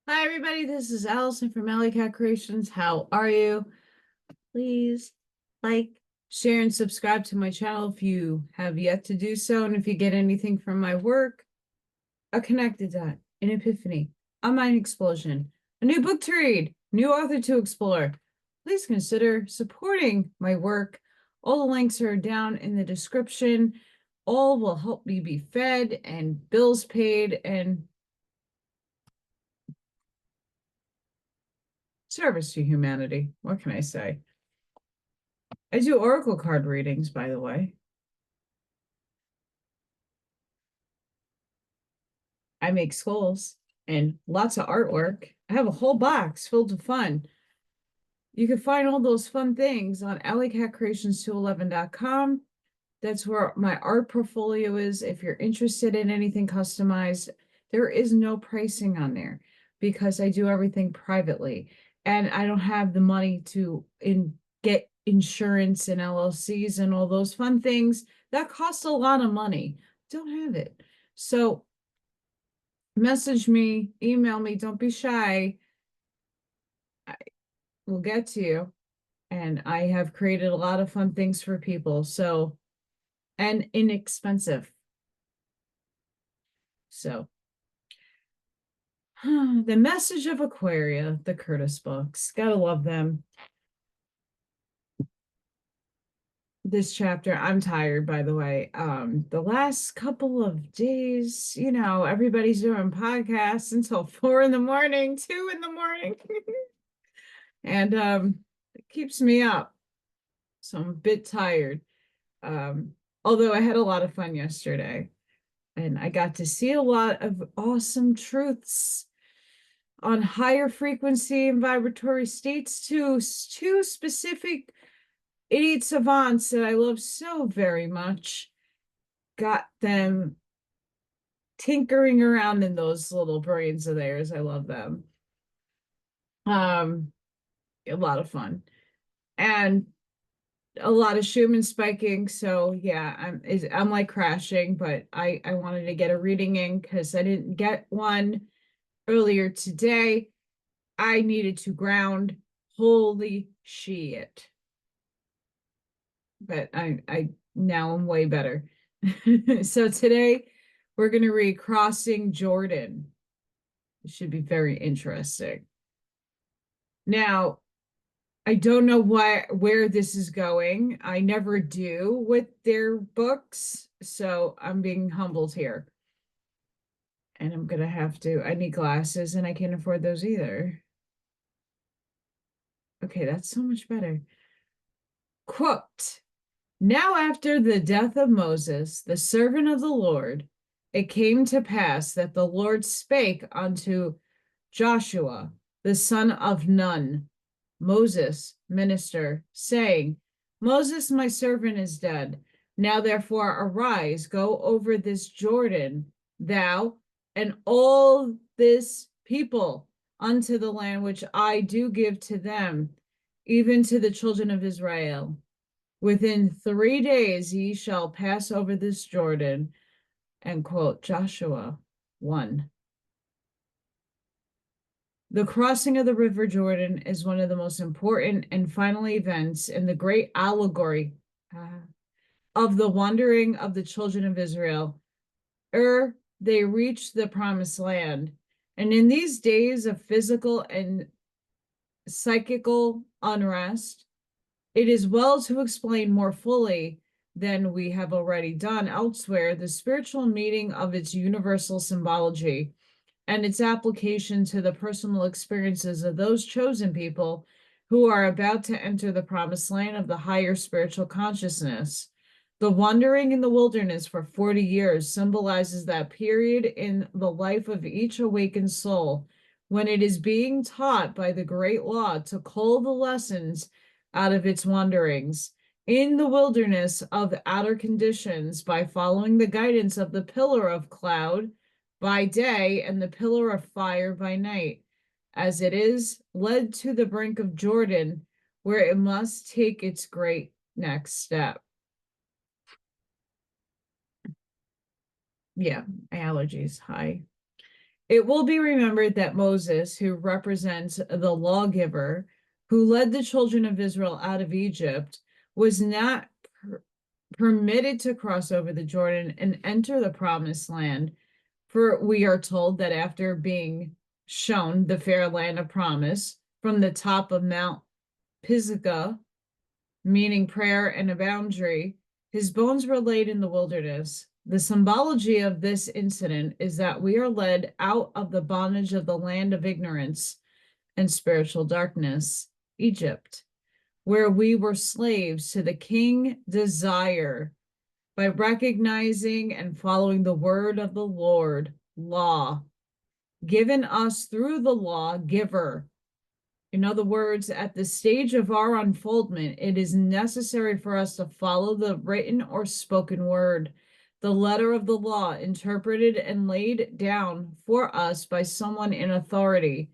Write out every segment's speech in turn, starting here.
Hi, everybody. This is Allison from Alley Cat Creations. How are you? Please like, share, and subscribe to my channel if you have yet to do so. And if you get anything from my work, a connected dot, an epiphany, a mind explosion, a new book to read, new author to explore, please consider supporting my work. All the links are down in the description. All will help me be fed and bills paid and service to humanity. What can I say? I do oracle card readings, by the way. I make skulls and lots of artwork. I have a whole box filled with fun. You can find all those fun things on alisonkatz211.com. That's where my art portfolio is. If you're interested in anything customized, there is no pricing on there because I do everything privately. And I don't have the money to get insurance and LLCs and all those fun things. That costs a lot of money. Don't have it. So message me, email me, don't be shy. We'll get to you. And I have created a lot of fun things for people. So, and inexpensive. So, The Message of Aquaria, the Curtis books. Gotta love them. This chapter, I'm tired, by the way. The last couple of days, everybody's doing podcasts until 4 in the morning, 2 in the morning. And it keeps me up. So I'm a bit tired. Although I had a lot of fun yesterday. And I got to see a lot of awesome truths on higher frequency and vibratory states too. Two specific idiot savants that I love so very much. Got them tinkering around in those little brains of theirs. I love them. A lot of fun. And a lot of Schumann spiking. So yeah, I'm like crashing, but I wanted to get a reading in because I didn't get one earlier today. I needed to ground. Holy shit. But I now I'm way better. So today we're gonna read Crossing Jordan. It should be very interesting. Now, I don't know where this is going. I never do with their books, so I'm being humbled here. And I'm gonna have to, I need glasses and I can't afford those either. Okay, that's so much better. Quote, now after the death of Moses, the servant of the Lord, it came to pass that the Lord spake unto Joshua, the son of Nun, Moses, minister, saying, Moses, my servant, is dead. Now therefore arise, go over this Jordan, thou and all this people, unto the land which I do give to them, even to the children of Israel. Within 3 days ye shall pass over this Jordan. End quote. Joshua 1. The crossing of the River Jordan is one of the most important and final events in the great allegory of the wandering of the children of Israel, ere they reach the promised land. And in these days of physical and psychical unrest, it is well to explain more fully than we have already done elsewhere the spiritual meaning of its universal symbology and its application to the personal experiences of those chosen people who are about to enter the promised land of the higher spiritual consciousness. The wandering in the wilderness for 40 years symbolizes that period in the life of each awakened soul when it is being taught by the great law to cull the lessons out of its wanderings in the wilderness of outer conditions by following the guidance of the pillar of cloud by day and the pillar of fire by night, as it is led to the brink of Jordan, where it must take its great next step. Yeah, allergies, hi. It will be remembered that Moses, who represents the lawgiver, who led the children of Israel out of Egypt, was not permitted to cross over the Jordan and enter the promised land. For we are told that after being shown the fair land of promise from the top of Mount Pisgah, meaning prayer and a boundary, his bones were laid in the wilderness. The symbology of this incident is that we are led out of the bondage of the land of ignorance and spiritual darkness, Egypt, where we were slaves to the king desire, by recognizing and following the word of the Lord, law, given us through the lawgiver. In other words, at the stage of our unfoldment, it is necessary for us to follow the written or spoken word, the letter of the law, interpreted and laid down for us by someone in authority,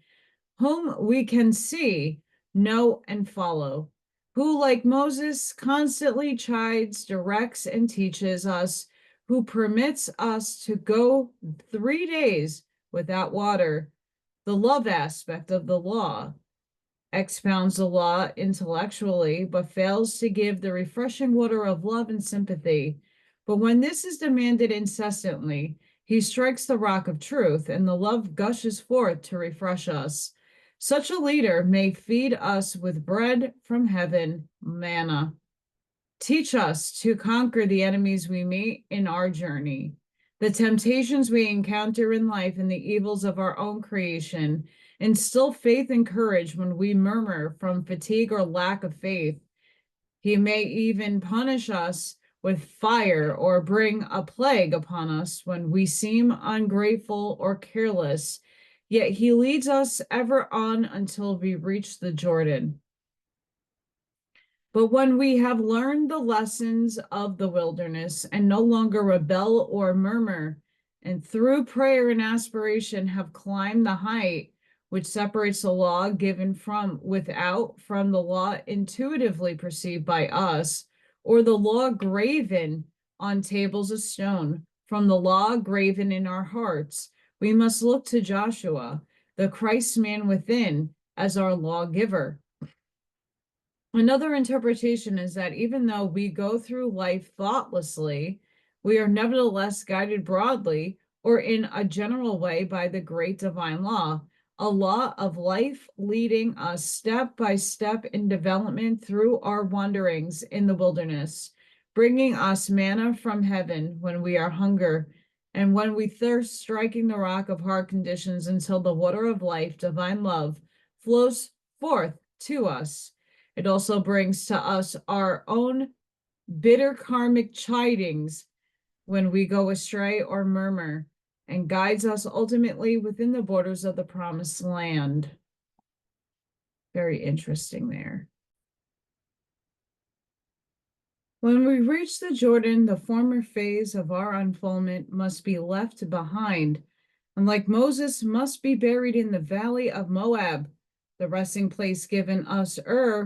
whom we can see, know, and follow, who, like Moses, constantly chides, directs, and teaches us, who permits us to go 3 days without water, the love aspect of the law, expounds the law intellectually, but fails to give the refreshing water of love and sympathy. But when this is demanded incessantly, he strikes the rock of truth, and the love gushes forth to refresh us. Such a leader may feed us with bread from heaven, manna. Teach us to conquer the enemies we meet in our journey, the temptations we encounter in life, and the evils of our own creation. Instill faith and courage when we murmur from fatigue or lack of faith. He may even punish us with fire or bring a plague upon us when we seem ungrateful or careless. Yet he leads us ever on until we reach the Jordan. But when we have learned the lessons of the wilderness and no longer rebel or murmur, and through prayer and aspiration have climbed the height which separates the law given from without from the law intuitively perceived by us, or the law graven on tables of stone from the law graven in our hearts, we must look to Joshua, the Christ man within, as our lawgiver. Another interpretation is that even though we go through life thoughtlessly, we are nevertheless guided broadly or in a general way by the great divine law, a law of life leading us step by step in development through our wanderings in the wilderness, bringing us manna from heaven when we are hunger, and when we thirst, striking the rock of hard conditions until the water of life, divine love, flows forth to us. It also brings to us our own bitter karmic chidings when we go astray or murmur, and guides us ultimately within the borders of the promised land. Very interesting there. When we reach the Jordan, the former phase of our unfoldment must be left behind, and like Moses, must be buried in the valley of Moab, the resting place given us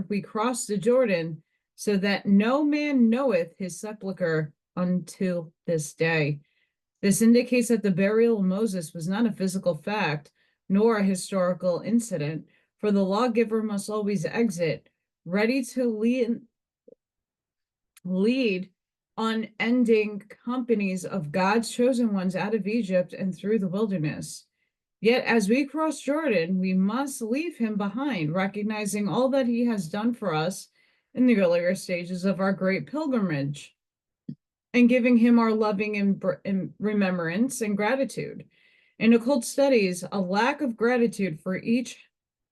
we cross the Jordan, so that no man knoweth his sepulchre until this day. This indicates that the burial of Moses was not a physical fact, nor a historical incident, for the lawgiver must always exit, ready to lead unending companies of God's chosen ones out of Egypt and through the wilderness. Yet as we cross Jordan, we must leave him behind, recognizing all that he has done for us in the earlier stages of our great pilgrimage, and giving him our loving remembrance and gratitude. In occult studies, a lack of gratitude for each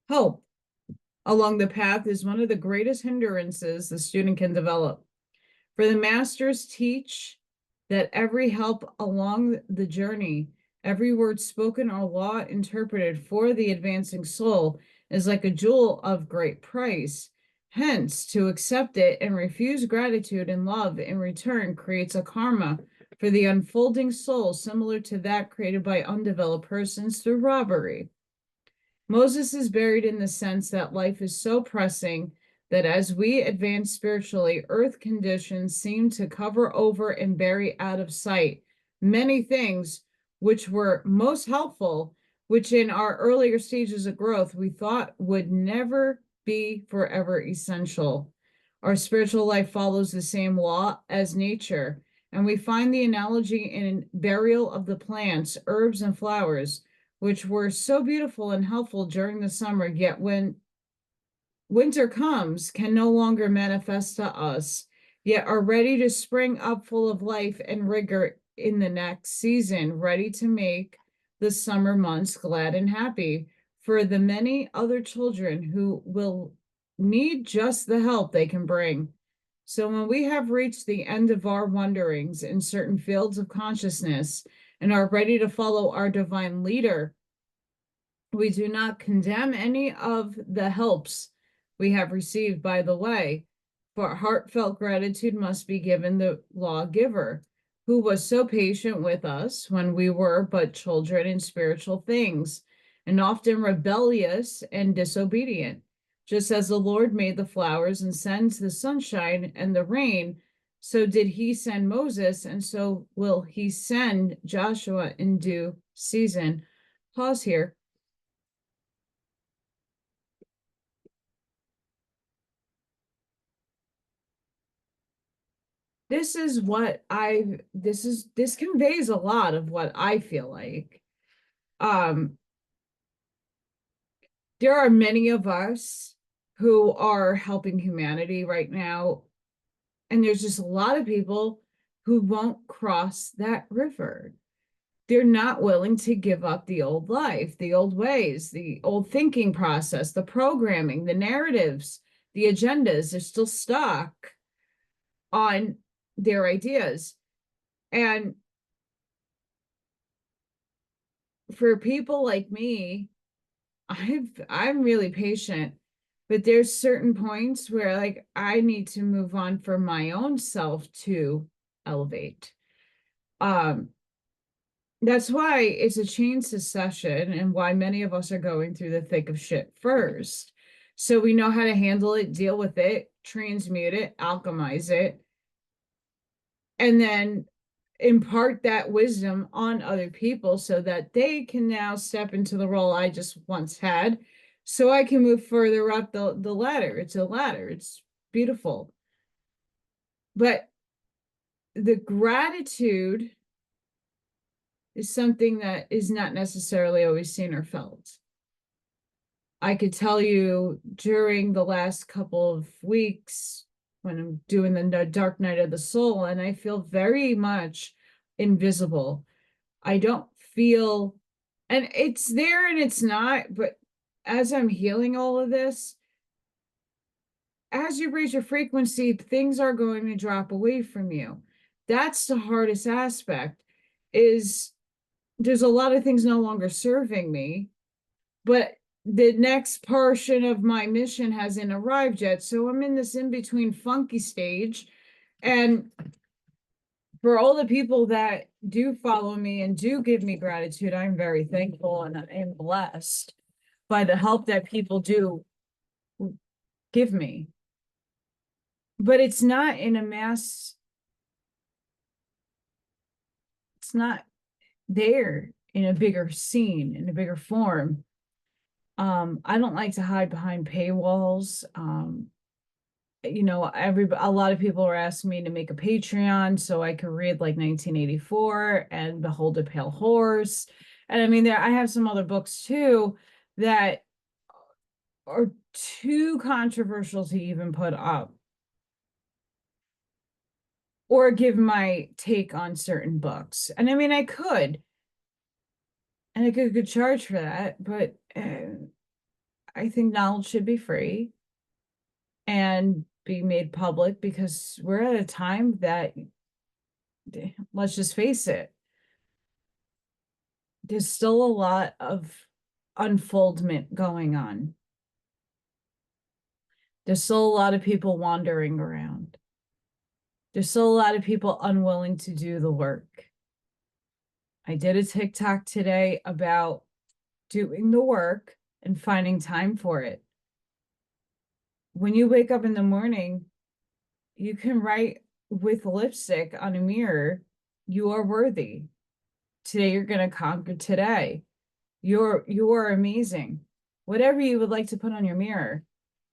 help along the path is one of the greatest hindrances the student can develop. For the masters teach that every help along the journey, every word spoken or law interpreted for the advancing soul, is like a jewel of great price. Hence, to accept it and refuse gratitude and love in return creates a karma for the unfolding soul similar to that created by undeveloped persons through robbery. Moses is buried in the sense that life is so pressing that as we advance spiritually, earth conditions seem to cover over and bury out of sight many things which were most helpful which in our earlier stages of growth we thought would never be forever essential. Our spiritual life follows the same law as nature, and we find the analogy in burial of the plants, herbs, and flowers, which were so beautiful and helpful during the summer, yet when winter comes, can no longer manifest to us, yet are ready to spring up full of life and rigor in the next season, ready to make the summer months glad and happy for the many other children who will need just the help they can bring. So when we have reached the end of our wanderings in certain fields of consciousness and are ready to follow our divine leader, we do not condemn any of the helps we have received by the way, for heartfelt gratitude must be given the lawgiver, who was so patient with us when we were but children in spiritual things, and often rebellious and disobedient. Just as the Lord made the flowers and sends the sunshine and the rain, so did he send Moses, and so will he send Joshua in due season. Pause here. This is what this conveys a lot of what I feel like. Um, there are many of us who are helping humanity right now, and there's just a lot of people who won't cross that river. They're not willing to give up the old life, the old ways, the old thinking process, the programming, the narratives, the agendas. They're still stuck on their ideas. And for people like me, I'm really patient, but there's certain points where like I need to move on for my own self to elevate. Um, that's why it's a chain succession and why many of us are going through the thick of shit first. So we know how to handle it, deal with it, transmute it, alchemize it, and then impart that wisdom on other people so that they can now step into the role I just once had, so I can move further up the ladder. It's a ladder. It's beautiful. But the gratitude is something that is not necessarily always seen or felt. I could tell you during the last couple of weeks when I'm doing the dark night of the soul, and I feel very much invisible. I don't feel, and it's there and it's not, but as I'm healing all of this, as you raise your frequency, things are going to drop away from you. That's the hardest aspect, is there's a lot of things no longer serving me, but the next portion of my mission hasn't arrived yet. So I'm in this in-between funky stage. And for all the people that do follow me and do give me gratitude, I'm very thankful and I am blessed by the help that people do give me. But it's not in a mass, it's not there in a bigger scene, in a bigger form. I don't like to hide behind paywalls. You know, a lot of people are asking me to make a Patreon so I could read like 1984 and Behold a Pale Horse. And I mean, I have some other books too that are too controversial to even put up or give my take on certain books. And I mean, I could, and I could charge for that, but I think knowledge should be free and be made public, because we're at a time that, let's just face it, there's still a lot of unfoldment going on. There's still a lot of people wandering around. There's still a lot of people unwilling to do the work. I did a TikTok today about doing the work and finding time for it. When you wake up in the morning, you can write with lipstick on a mirror, you are worthy. Today, you're going to conquer today. You are amazing. Whatever you would like to put on your mirror,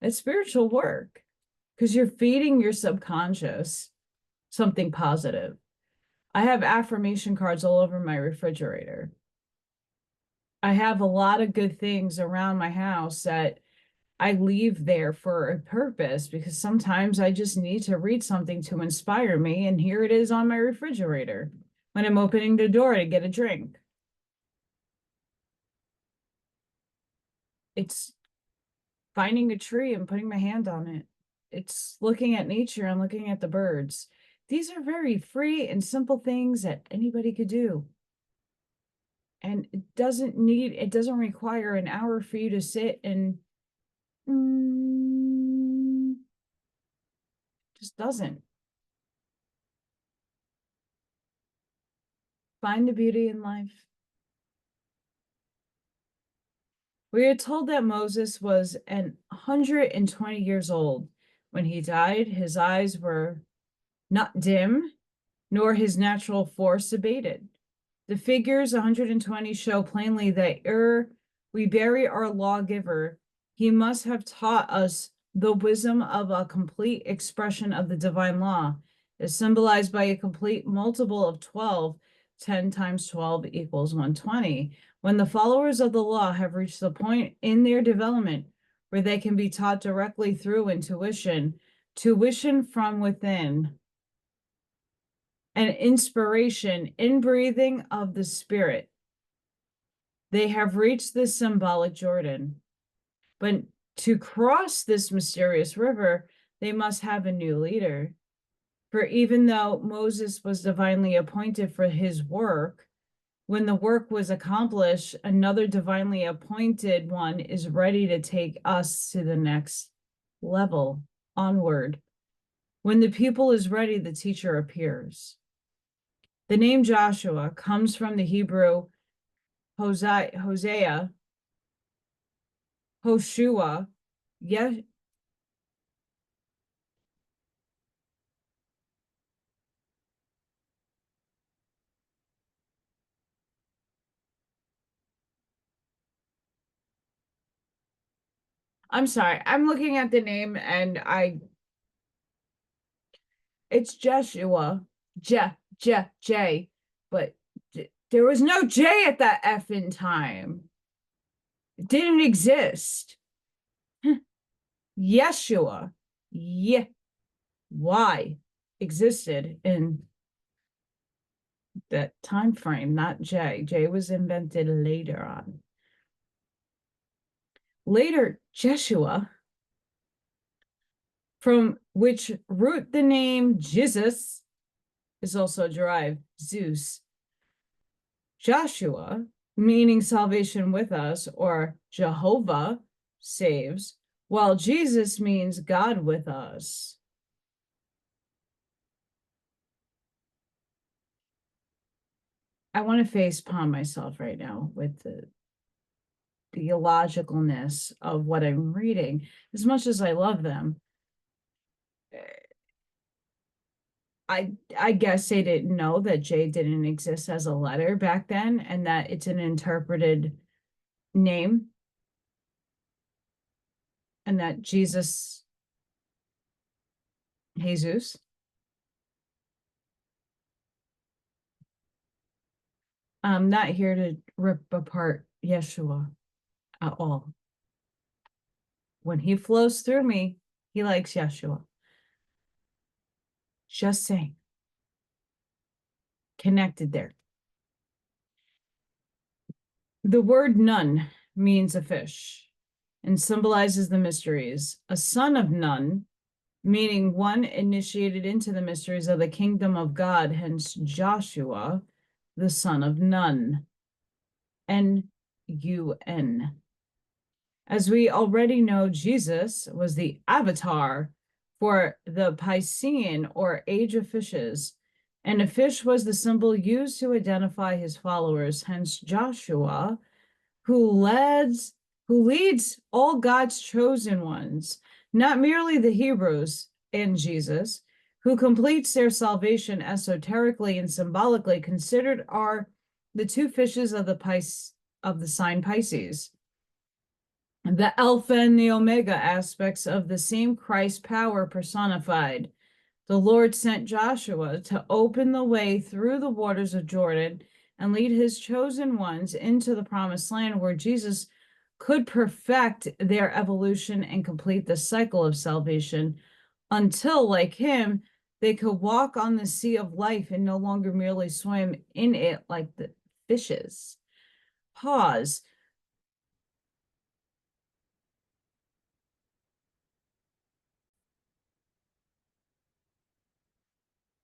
it's spiritual work because you're feeding your subconscious something positive. I have affirmation cards all over my refrigerator. I have a lot of good things around my house that I leave there for a purpose because sometimes I just need to read something to inspire me. And here it is on my refrigerator when I'm opening the door to get a drink. It's finding a tree and putting my hand on it. It's looking at nature and looking at the birds. These are very free and simple things that anybody could do. And it doesn't require an hour for you to sit and just doesn't. Find the beauty in life. We are told that Moses was 120 years old when he died. His eyes were not dim, nor his natural force abated. The figures 120 show plainly that ere we bury our lawgiver, he must have taught us the wisdom of a complete expression of the divine law, is symbolized by a complete multiple of 12. 10 times 12 equals 120. When the followers of the law have reached the point in their development where they can be taught directly through intuition from within, and inspiration, inbreathing of the spirit, they have reached this symbolic Jordan. But to cross this mysterious river, they must have a new leader. For even though Moses was divinely appointed for his work, when the work was accomplished, another divinely appointed one is ready to take us to the next level, onward. When the pupil is ready, the teacher appears. The name Joshua comes from the Hebrew Hosea, Hoshua, I'm sorry, I'm looking at the name and it's Joshua, J, but there was no J at that F in time. It didn't exist. Yeshua, Y existed in that time frame, not J. J was invented later on. Later, Jeshua, from which root the name Jesus is also derived, Zeus. Joshua, meaning salvation with us, or Jehovah saves, while Jesus means God with us. I want to face palm myself right now with the theologicalness of what I'm reading. As much as I love them, I guess they didn't know that J didn't exist as a letter back then and that it's an interpreted name and that Jesus, I'm not here to rip apart Yeshua at all. When he flows through me, he likes Yeshua. Just saying. Connected there. The word Nun means a fish and symbolizes the mysteries. A son of Nun, meaning one initiated into the mysteries of the kingdom of God, hence Joshua, the son of Nun. N-U-N. As we already know, Jesus was the avatar for the Piscean, or age of fishes, and a fish was the symbol used to identify his followers, hence Joshua, who leads all God's chosen ones, not merely the Hebrews and Jesus, who completes their salvation esoterically and symbolically, considered are the two fishes of the of the sign Pisces. The Alpha and the Omega aspects of the same Christ power personified. The Lord sent Joshua to open the way through the waters of Jordan and lead his chosen ones into the promised land where Jesus could perfect their evolution and complete the cycle of salvation until, like him, they could walk on the sea of life and no longer merely swim in it like the fishes. Pause.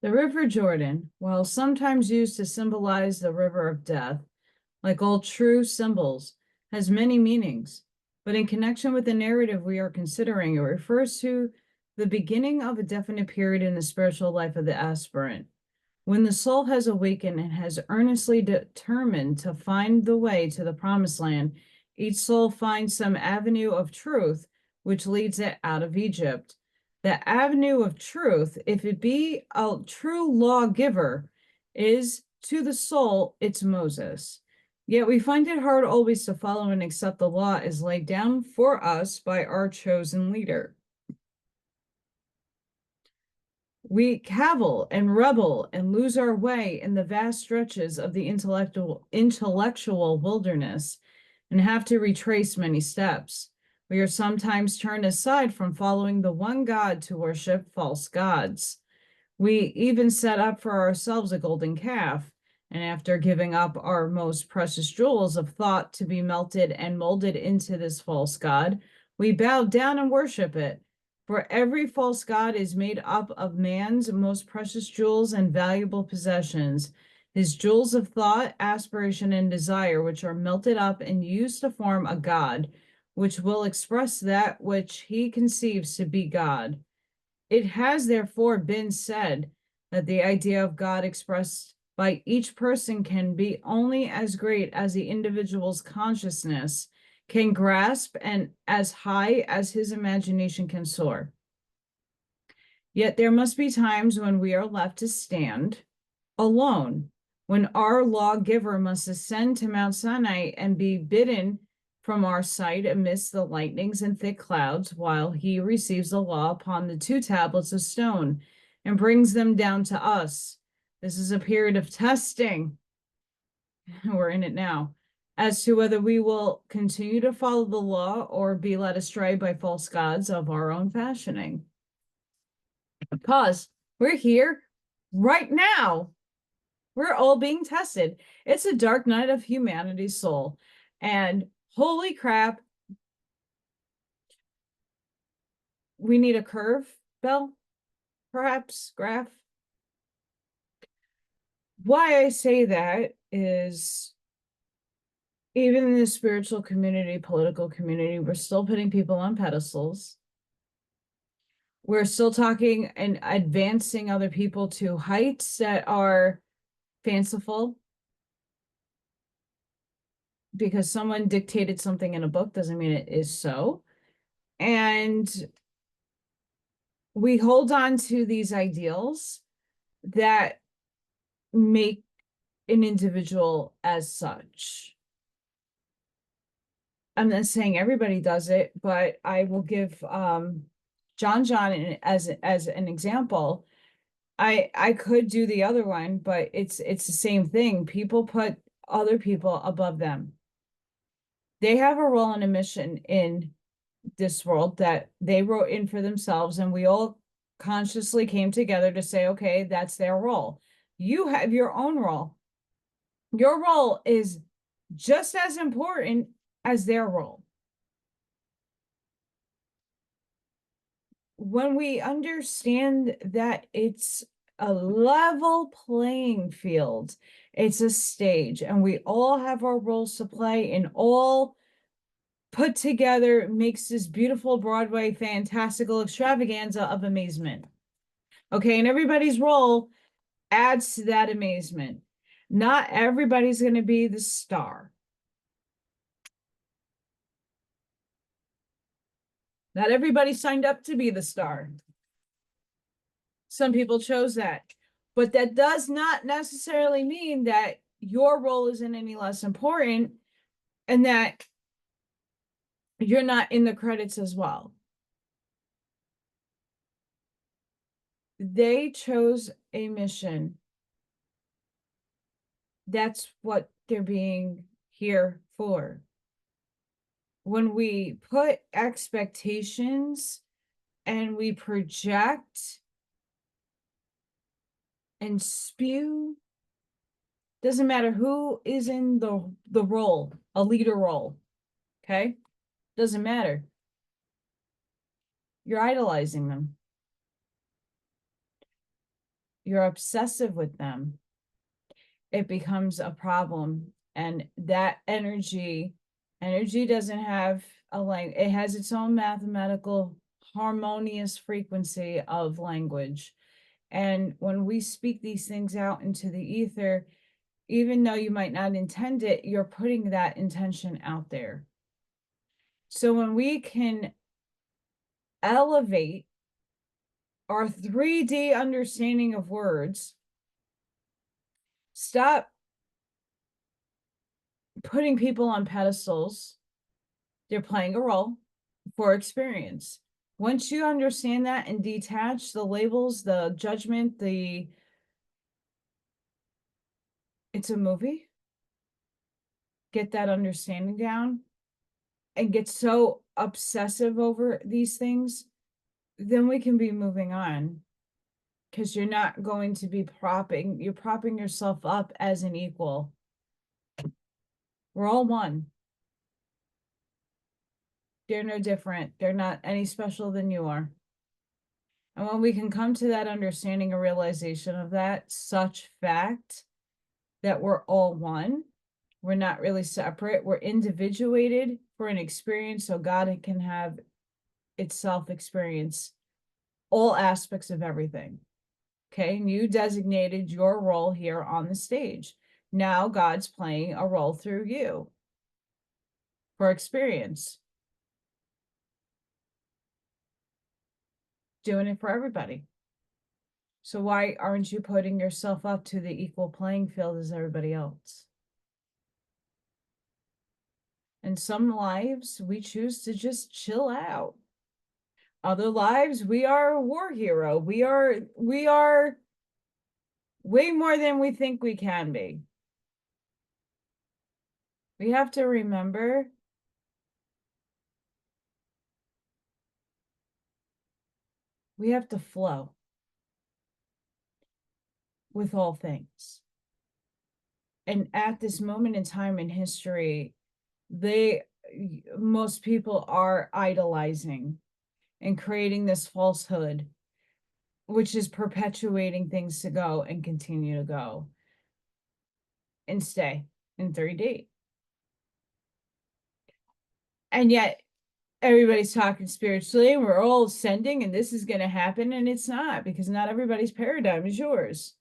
The River Jordan, while sometimes used to symbolize the river of death, like all true symbols, has many meanings. But in connection with the narrative we are considering, it refers to the beginning of a definite period in the spiritual life of the aspirant. When the soul has awakened and has earnestly determined to find the way to the promised land, each soul finds some avenue of truth which leads it out of Egypt. The avenue of truth, if it be a true lawgiver, is to the soul its Moses. Yet we find it hard always to follow and accept the law as laid down for us by our chosen leader. We cavil and rebel and lose our way in the vast stretches of the intellectual wilderness and have to retrace many steps. We are sometimes turned aside from following the one God to worship false gods. We even set up for ourselves a golden calf, and after giving up our most precious jewels of thought to be melted and molded into this false god, we bow down and worship it. For every false god is made up of man's most precious jewels and valuable possessions, his jewels of thought, aspiration, and desire, which are melted up and used to form a god, which will express that which he conceives to be God. It has therefore been said that the idea of God expressed by each person can be only as great as the individual's consciousness can grasp and as high as his imagination can soar. Yet there must be times when we are left to stand alone, when our lawgiver must ascend to Mount Sinai and be bidden from our sight amidst the lightnings and thick clouds, while he receives the law upon the 2 tablets of stone and brings them down to us. This is a period of testing. We're in it now, as to whether we will continue to follow the law or be led astray by false gods of our own fashioning. Pause. We're here right now. We're all being tested. It's a dark night of humanity's soul. And holy crap, we need a curve bell, perhaps, graph. Why I say that is, even in the spiritual community, political community, we're still putting people on pedestals. We're still talking and advancing other people to heights that are fanciful. Because someone dictated something in a book doesn't mean it is so. And we hold on to these ideals that make an individual as such. I'm not saying everybody does it, but I will give John as an example. I could do the other one, but it's the same thing. People put other people above them. They have a role and a mission in this world that they wrote in for themselves, and we all consciously came together to say, okay, that's their role. You have your own role. Your role is just as important as their role. When we understand that it's a level playing field, it's a stage, and we all have our roles to play, and all put together makes this beautiful Broadway fantastical extravaganza of amazement. Okay, and everybody's role adds to that amazement. Not everybody's going to be the star. Not everybody signed up to be the star. Some people chose that. But that does not necessarily mean that your role isn't any less important. and that you're not in the credits as well. They chose a mission. That's what they're being here for. When we put expectations and we project and spew, doesn't matter who is in the role, a leader role, okay? Doesn't matter. You're idolizing them. You're obsessive with them. It becomes a problem. And that energy doesn't have a language. It has its own mathematical, harmonious frequency of language. And when we speak these things out into the ether, even though you might not intend it, you're putting that intention out there. So when we can elevate our 3D understanding of words, stop putting people on pedestals. They're playing a role for experience. Once you understand that and detach the labels, the judgment, it's a movie. Get that understanding down and get so obsessive over these things, then we can be moving on. Because you're not going to be you're propping yourself up as an equal. We're all one. They're no different. They're not any special than you are. And when we can come to that understanding or realization of that such fact that we're all one, we're not really separate, we're individuated for an experience so God can have itself experience all aspects of everything. Okay, and you designated your role here on the stage. Now God's playing a role through you for experience. Doing it for everybody. So why aren't you putting yourself up to the equal playing field as everybody else? In some lives, we choose to just chill out. Other lives, we are a war hero. We are way more than we think we can be. We have to remember we have to flow with all things. And at this moment in time in history, most people are idolizing and creating this falsehood, which is perpetuating things to go and continue to go and stay in 3D. And yet everybody's talking spiritually and we're all ascending and this is going to happen, and it's not, because not everybody's paradigm is yours.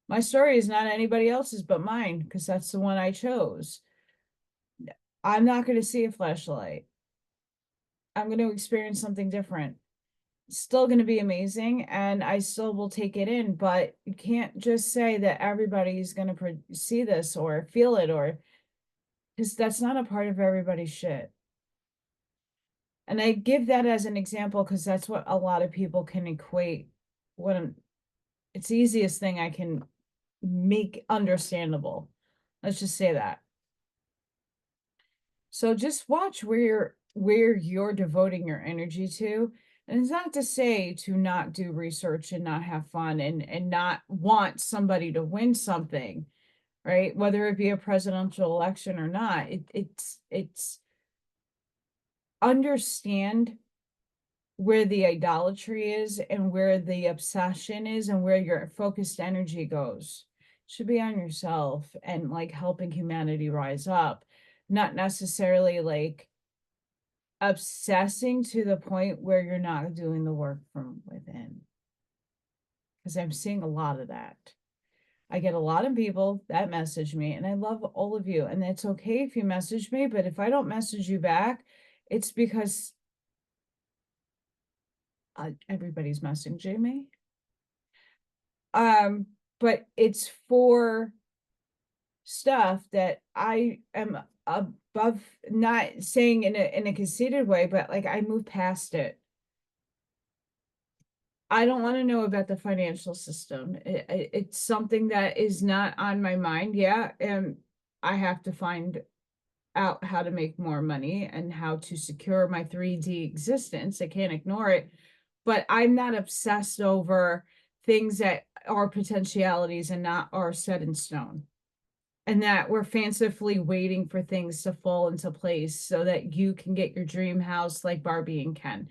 My story is not anybody else's but mine, because that's the one I chose. I'm not going to see a flashlight. I'm going to experience something different. It's still going to be amazing, and I still will take it in, but you can't just say that everybody's going to see this or feel it, or because that's not a part of everybody's shit. And I give that as an example because that's what a lot of people can equate. It's the easiest thing I can make understandable. Let's just say that. So just watch where you're devoting your energy to. And it's not to say to not do research and not have fun and not want somebody to win something, right? Whether it be a presidential election or not, it's understand where the idolatry is and where the obsession is and where your focused energy goes. It should be on yourself and like helping humanity rise up, not necessarily like obsessing to the point where you're not doing the work from within. Because I'm seeing a lot of that. I get a lot of people that message me, and I love all of you. And it's okay if you message me, but if I don't message you back, it's because everybody's messaging me. But it's for stuff that I am above, not saying in a conceited way, but like I moved past it. I don't want to know about the financial system. It's something that is not on my mind. Yeah, and I have to find out how to make more money and how to secure my 3D existence. I can't ignore it, but I'm not obsessed over things that are potentialities and not are set in stone. And that we're fancifully waiting for things to fall into place so that you can get your dream house like Barbie and Ken.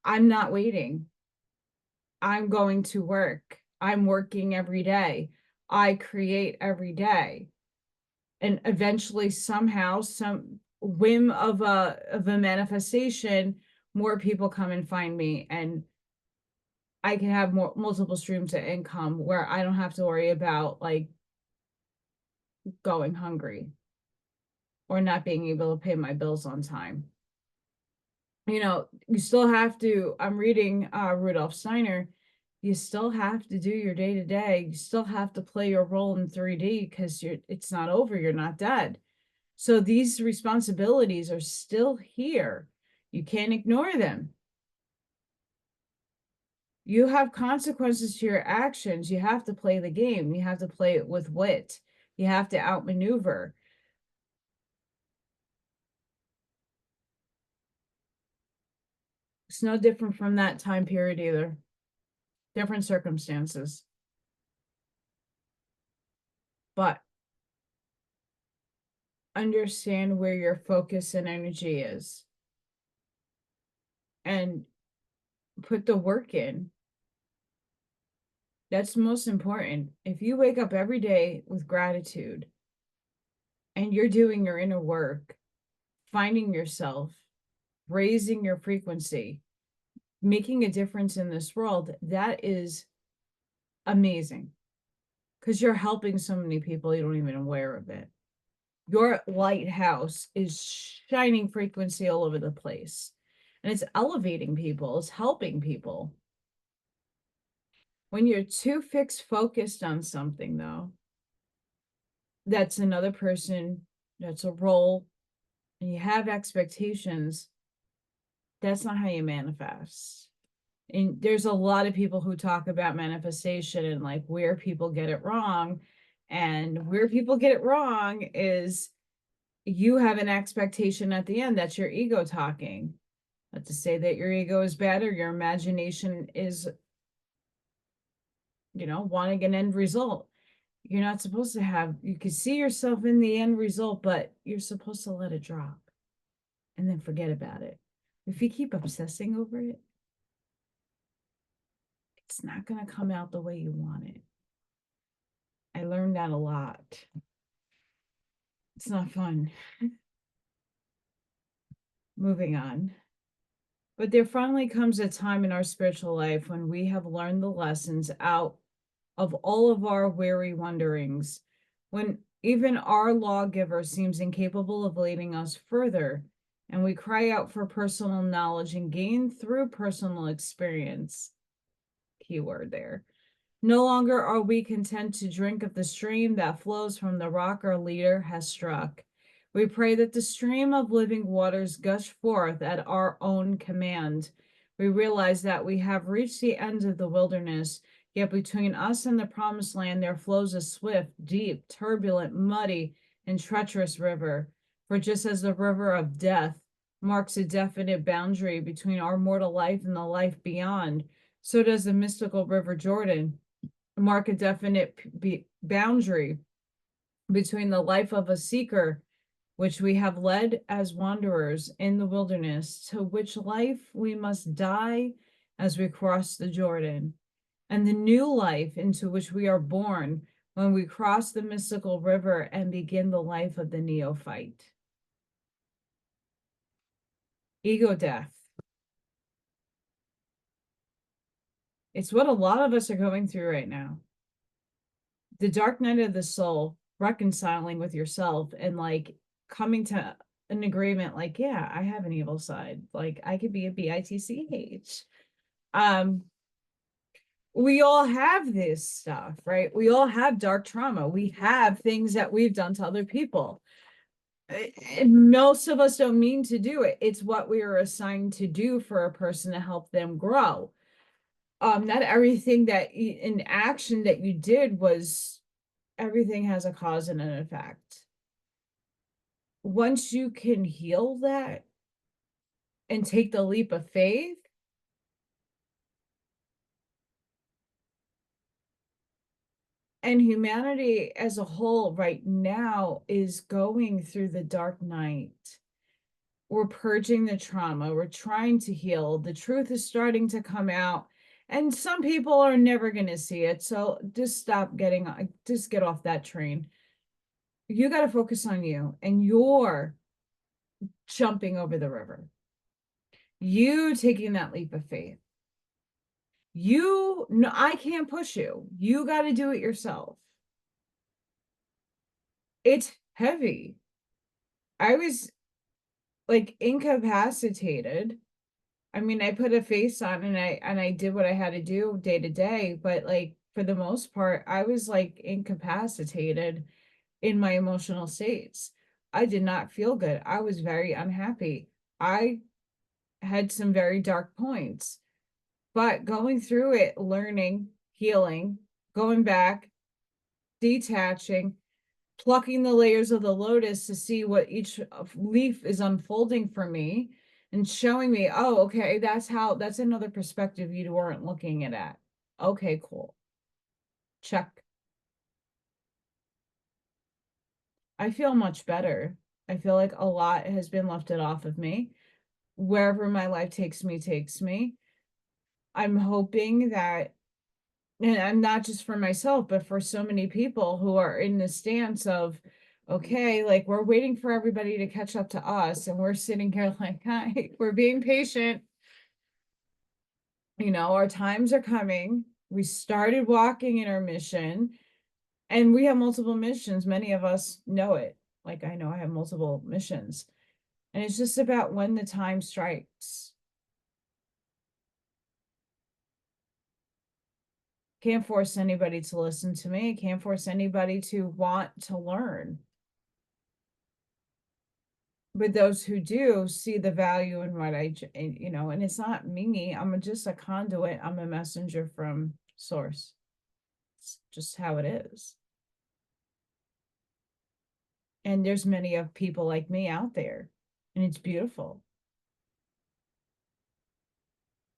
I'm not waiting. I'm going to work. I'm working every day. I create every day. And eventually, somehow, some whim of a manifestation, more people come and find me, and I can have multiple streams of income where I don't have to worry about like going hungry or not being able to pay my bills on time. You know, you still have to, I'm reading Rudolf Steiner, you still have to do your day to day. You still have to play your role in 3D because it's not over, you're not dead. So these responsibilities are still here. You can't ignore them. You have consequences to your actions. You have to play the game. You have to play it with wit. You have to outmaneuver. It's no different from that time period either. Different circumstances. But understand where your focus and energy is. And put the work in. That's most important. If you wake up every day with gratitude and you're doing your inner work, finding yourself, raising your frequency, making a difference in this world, that is amazing. Because you're helping so many people, you don't even aware of it. Your lighthouse is shining frequency all over the place. And it's elevating people, it's helping people. When you're too focused on something, though, that's another person, that's a role, and you have expectations, that's not how you manifest. And there's a lot of people who talk about manifestation and like where people get it wrong. And where people get it wrong is you have an expectation at the end. That's your ego talking. Not to say that your ego is bad or your imagination is, wanting an end result. You're not supposed to have, you can see yourself in the end result, but you're supposed to let it drop and then forget about it. If you keep obsessing over it, it's not going to come out the way you want it. I learned that a lot. It's not fun. Moving on. But there finally comes a time in our spiritual life when we have learned the lessons out of all of our weary wanderings, when even our lawgiver seems incapable of leading us further, and we cry out for personal knowledge and gain through personal experience. Keyword there. No longer are we content to drink of the stream that flows from the rock our leader has struck. We pray that the stream of living waters gush forth at our own command. We realize that we have reached the end of the wilderness, yet between us and the promised land there flows a swift, deep, turbulent, muddy, and treacherous river. For just as the river of death marks a definite boundary between our mortal life and the life beyond, so does the mystical River Jordan mark a definite boundary between the life of a seeker, which we have led as wanderers in the wilderness, to which life we must die as we cross the Jordan, and the new life into which we are born when we cross the mystical river and begin the life of the neophyte. Ego death. It's what a lot of us are going through right now. The dark night of the soul, reconciling with yourself and like coming to an agreement, like, yeah, I have an evil side. Like I could be a bitch. We all have this stuff, right? We all have dark trauma. We have things that we've done to other people. most of us don't mean to do it. It's what we are assigned to do for a person to help them grow. Not everything that in action that you did was, everything has a cause and an effect. Once you can heal that and take the leap of faith, and humanity as a whole right now is going through the dark night. We're purging the trauma. We're trying to heal. The truth is starting to come out. And some people are never going to see it. So just just get off that train. You got to focus on you, and you're jumping over the river. You taking that leap of faith. No, I can't push you. You got to do it yourself. It's heavy. I was like incapacitated. I mean, I put a face on and I did what I had to do day to day, but like for the most part, I was like incapacitated in my emotional states. I did not feel good. I was very unhappy. I had some very dark points, but going through it, learning, healing, going back, detaching, plucking the layers of the lotus to see what each leaf is unfolding for me and showing me, oh, okay, that's another perspective you weren't looking at. Okay, cool. Check. I feel much better. I feel like a lot has been lifted off of me. Wherever my life takes me. I'm hoping that, and I'm not just for myself, but for so many people who are in the stance of, okay, like we're waiting for everybody to catch up to us, and we're sitting here like, hi, we're being patient. Our times are coming. We started walking in our mission, and we have multiple missions. Many of us know it. Like I know I have multiple missions, and it's just about when the time strikes. Can't force anybody to listen to me. Can't force anybody to want to learn. But those who do see the value in what and it's not me. I'm just a conduit. I'm a messenger from source. It's just how it is. And there's many of people like me out there, and it's beautiful.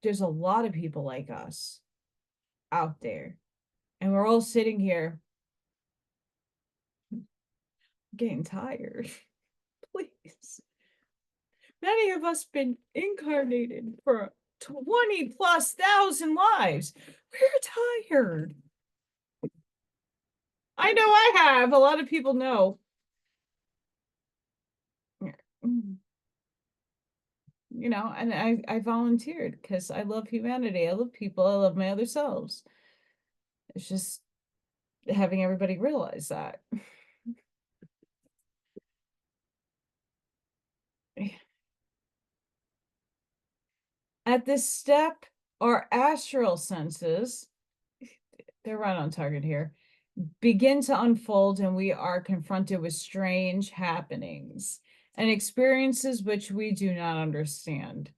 There's a lot of people like us out there, and we're all sitting here getting tired. Please. Many of us been incarnated for 20,000+ lives. We're tired. I know I have. A lot of people know. And I volunteered because I love humanity. I love people. I love my other selves. It's just having everybody realize that. At this step, our astral senses, they're right on target here, begin to unfold, and we are confronted with strange happenings and experiences which we do not understand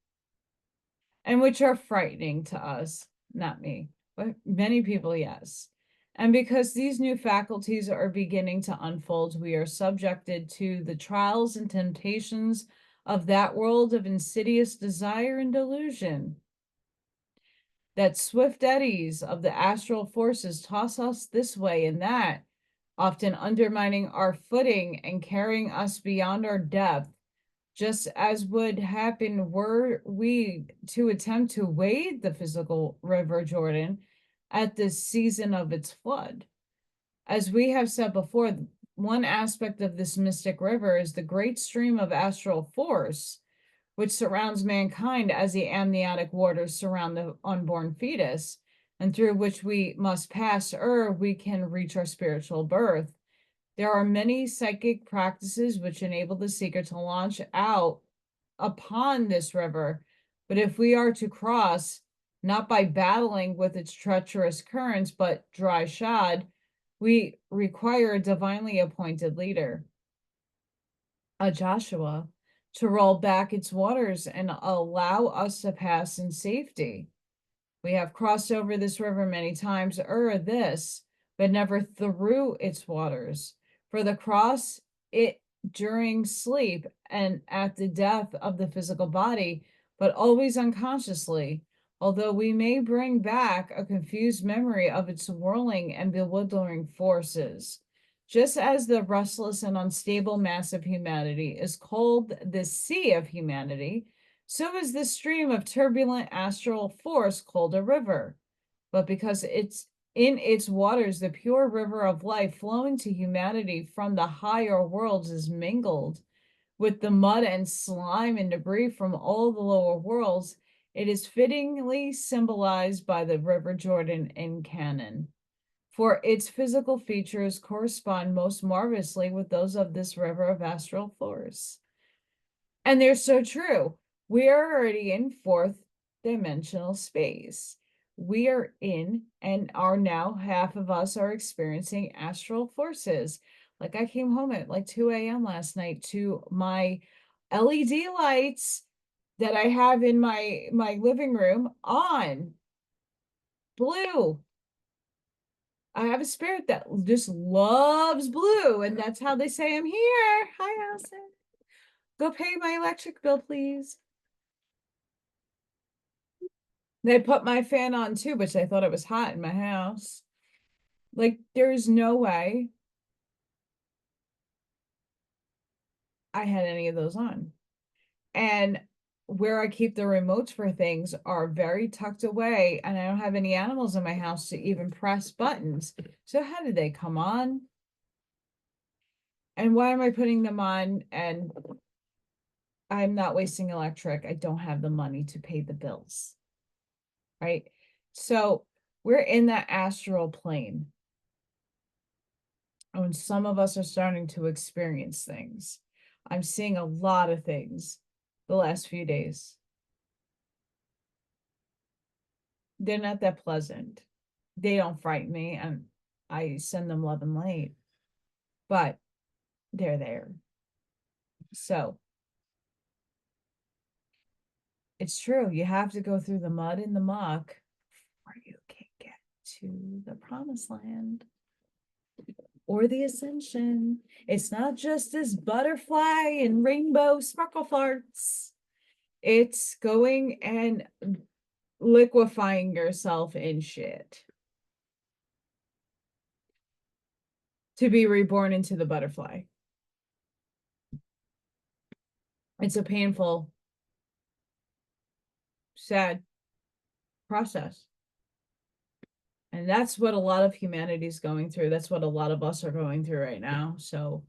and which are frightening to us. Not me, but many people, yes. And because these new faculties are beginning to unfold, we are subjected to the trials and temptations of that world of insidious desire and delusion. That swift eddies of the astral forces toss us this way and that, often undermining our footing and carrying us beyond our depth, just as would happen were we to attempt to wade the physical river Jordan at the season of its flood. As we have said before, one aspect of this mystic river is the great stream of astral force, which surrounds mankind as the amniotic waters surround the unborn fetus, and through which we must pass ere we can reach our spiritual birth. There are many psychic practices which enable the seeker to launch out upon this river, but if we are to cross, not by battling with its treacherous currents, but dry shod, we require a divinely appointed leader. Joshua, to roll back its waters and allow us to pass in safety. We have crossed over this river many times, but never through its waters. For the cross it during sleep and at the death of the physical body, but always unconsciously, although we may bring back a confused memory of its whirling and bewildering forces. Just as the restless and unstable mass of humanity is called the sea of humanity, so is this stream of turbulent astral force called a river. But because it's in its waters, the pure river of life flowing to humanity from the higher worlds is mingled with the mud and slime and debris from all the lower worlds. It is fittingly symbolized by the River Jordan in canon, for its physical features correspond most marvelously with those of this river of astral force. And they're so true. We are already in fourth dimensional space. We are in and are now, half of us are experiencing astral forces. Like, I came home at like 2 a.m. last night to my LED lights that I have in my living room on blue. I have a spirit that just loves blue, and that's how they say I'm here. Hi, Allison. Go pay my electric bill, please. They put my fan on too, which I thought it was hot in my house. Like, there's no way I had any of those on. And where I keep the remotes for things are very tucked away, and I don't have any animals in my house to even press buttons. So how did they come on? And why am I putting them on? And I'm not wasting electric. I don't have the money to pay the bills, right? So we're in that astral plane. And some of us are starting to experience things. I'm seeing a lot of things the last few days. They're not that pleasant. They don't frighten me, and I send them love and light, but they're there. So it's true. You have to go through the mud and the muck before you can get to the promised land or the ascension. It's not just this butterfly and rainbow sparkle farts. It's going and liquefying yourself in shit to be reborn into the butterfly. It's a painful, sad process. And that's what a lot of humanity is going through. That's what a lot of us are going through right now. So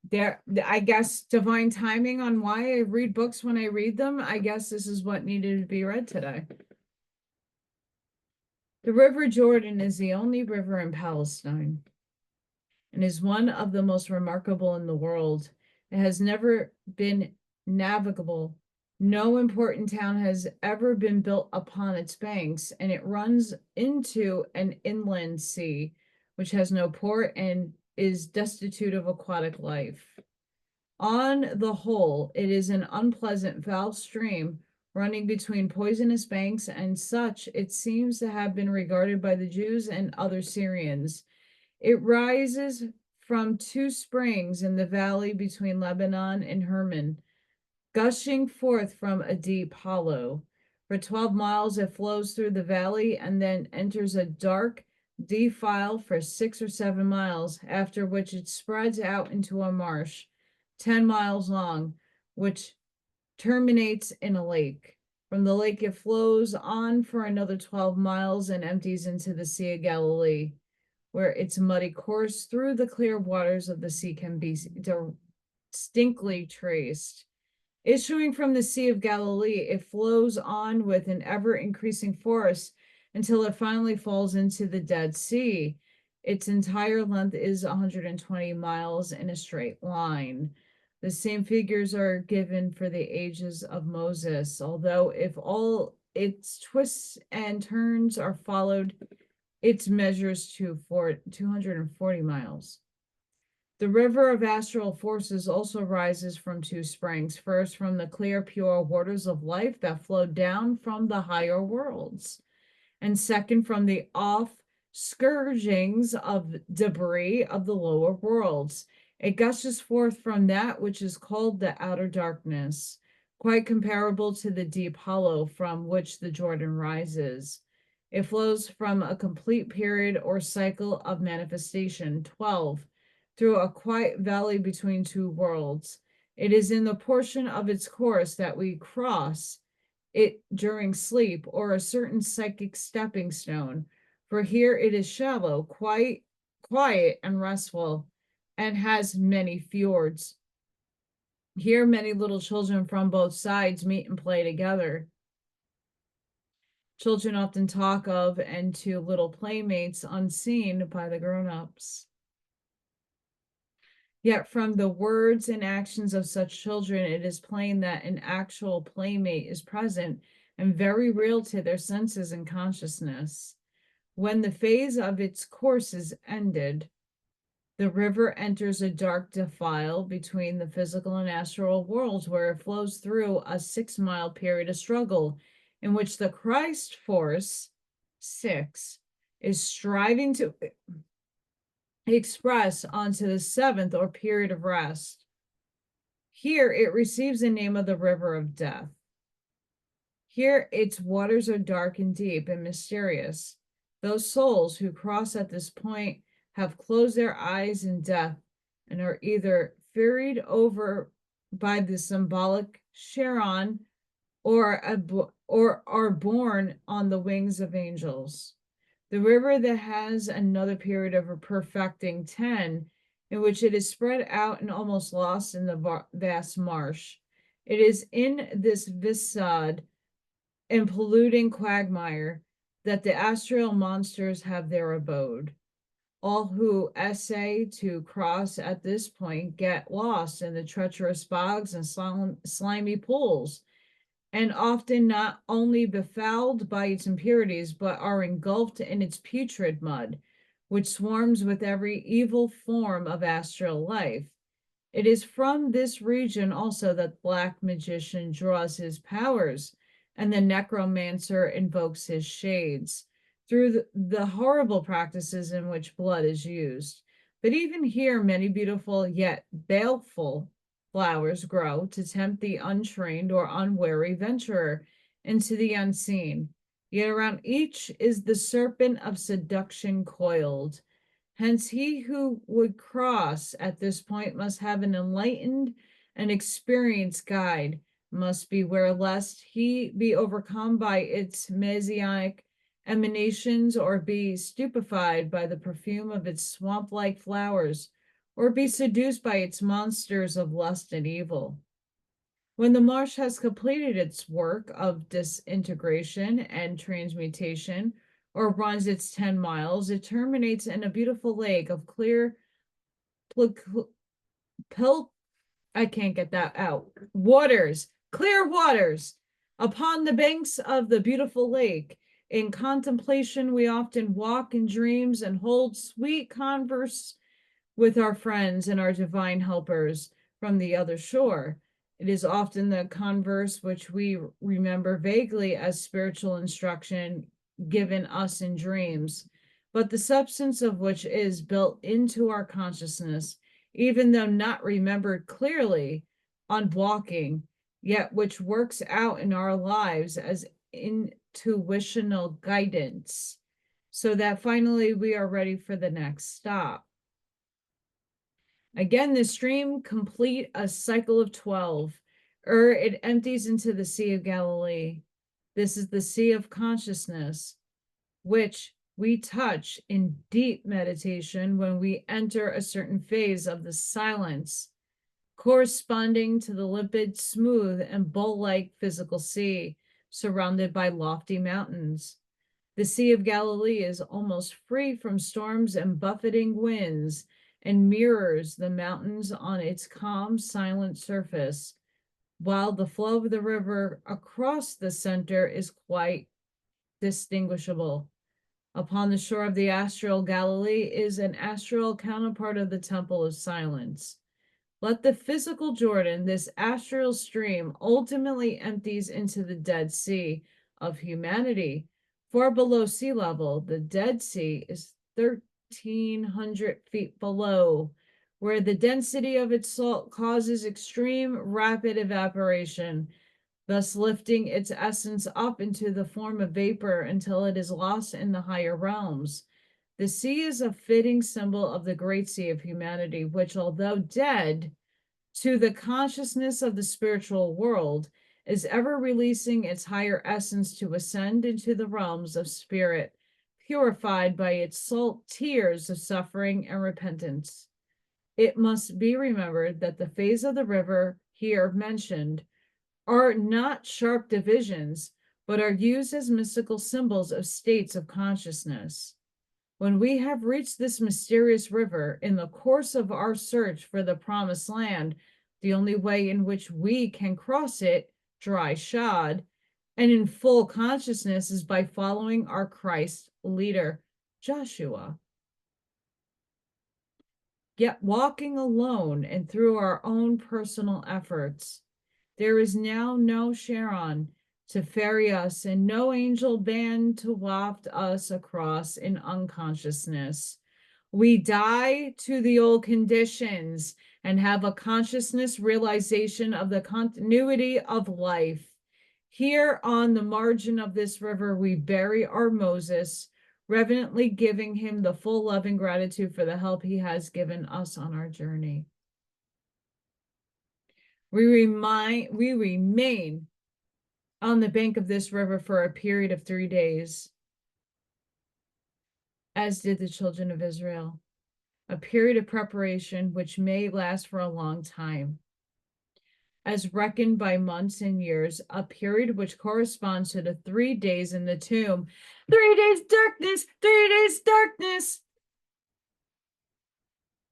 there, I guess, divine timing on why I read books when I read them. I guess this is what needed to be read today. The River Jordan is the only river in Palestine and is one of the most remarkable in the world. It has never been navigable. No important town has ever been built upon its banks, and it runs into an inland sea, which has no port and is destitute of aquatic life. On the whole, it is an unpleasant, foul stream running between poisonous banks, and such it seems to have been regarded by the Jews and other Syrians. It rises from two springs in the valley between Lebanon and Hermon, gushing forth from a deep hollow. For 12 miles, it flows through the valley and then enters a dark defile for 6 or 7 miles, after which it spreads out into a marsh 10 miles long, which terminates in a lake. From the lake, it flows on for another 12 miles and empties into the Sea of Galilee, where its muddy course through the clear waters of the sea can be distinctly traced. Issuing from the Sea of Galilee, it flows on with an ever-increasing force until it finally falls into the Dead Sea. Its entire length is 120 miles in a straight line. The same figures are given for the ages of Moses, although if all its twists and turns are followed, it measures to 240 miles. The river of astral forces also rises from two springs. First, from the clear, pure waters of life that flow down from the higher worlds. And second, from the off-scourgings of debris of the lower worlds. It gushes forth from that which is called the outer darkness, quite comparable to the deep hollow from which the Jordan rises. It flows from a complete period or cycle of manifestation, 12, through a quiet valley between two worlds. It is in the portion of its course that we cross it during sleep or a certain psychic stepping stone, for here it is shallow, quiet and restful, and has many fjords. Here many little children from both sides meet and play together. Children often talk of and to little playmates unseen by the grown-ups. Yet from the words and actions of such children, it is plain that an actual playmate is present and very real to their senses and consciousness. When the phase of its course is ended, the river enters a dark defile between the physical and astral worlds, where it flows through a 6-mile period of struggle in which the Christ force, 6, is striving to express onto the 7th or period of rest. Here it receives the name of the river of death. Here its waters are dark and deep and mysterious. Those souls who cross at this point have closed their eyes in death and are either ferried over by the symbolic Charon or are borne on the wings of angels. The river that has another period of perfecting, 10, in which it is spread out and almost lost in the vast marsh. It is in this viscid and polluting quagmire that the astral monsters have their abode. All who essay to cross at this point get lost in the treacherous bogs and slimy pools, and often not only befouled by its impurities, but are engulfed in its putrid mud, which swarms with every evil form of astral life. It is from this region also that the black magician draws his powers, and the necromancer invokes his shades, through the horrible practices in which blood is used. But even here, many beautiful yet baleful flowers grow to tempt the untrained or unwary venturer into the unseen. Yet around each is the serpent of seduction coiled. Hence, he who would cross at this point must have an enlightened and experienced guide, must beware lest he be overcome by its messianic emanations or be stupefied by the perfume of its swamp-like flowers, or be seduced by its monsters of lust and evil. When the marsh has completed its work of disintegration and transmutation, or runs its 10 miles, it terminates in a beautiful lake of clear, I can't get that out, clear waters. Upon the banks of the beautiful lake, in contemplation, we often walk in dreams and hold sweet converse with our friends and our divine helpers from the other shore. It is often the converse which we remember vaguely as spiritual instruction given us in dreams, but the substance of which is built into our consciousness, even though not remembered clearly on walking, yet which works out in our lives as intuitional guidance, so that finally we are ready for the next stop. Again, the stream complete a cycle of 12, it empties into the Sea of Galilee. This is the sea of consciousness, which we touch in deep meditation when we enter a certain phase of the silence, corresponding to the limpid, smooth, and bowl-like physical sea surrounded by lofty mountains. The Sea of Galilee is almost free from storms and buffeting winds, and mirrors the mountains on its calm, silent surface, while the flow of the river across the center is quite distinguishable. Upon the shore of the astral Galilee is an astral counterpart of the Temple of Silence. Let the physical Jordan, this astral stream, ultimately empties into the Dead Sea of humanity. Far below sea level, the Dead Sea is 1,300 feet below, where the density of its salt causes extreme rapid evaporation, thus lifting its essence up into the form of vapor until it is lost in the higher realms. The sea is a fitting symbol of the great sea of humanity, which, although dead to the consciousness of the spiritual world, is ever releasing its higher essence to ascend into the realms of spirit, purified by its salt tears of suffering and repentance. It must be remembered that the phase of the river here mentioned are not sharp divisions, but are used as mystical symbols of states of consciousness. When we have reached this mysterious river in the course of our search for the promised land, the only way in which we can cross it, dry shod, and in full consciousness is by following our Christ leader, Joshua. Yet walking alone and through our own personal efforts, there is now no Charon to ferry us and no angel band to waft us across in unconsciousness. We die to the old conditions and have a consciousness realization of the continuity of life. Here on the margin of this river, we bury our Moses, reverently giving him the full love and gratitude for the help he has given us on our journey. We remain on the bank of this river for a period of 3 days, as did the children of Israel, a period of preparation which may last for a long time, as reckoned by months and years, a period which corresponds to the 3 days in the tomb. 3 days darkness, 3 days darkness.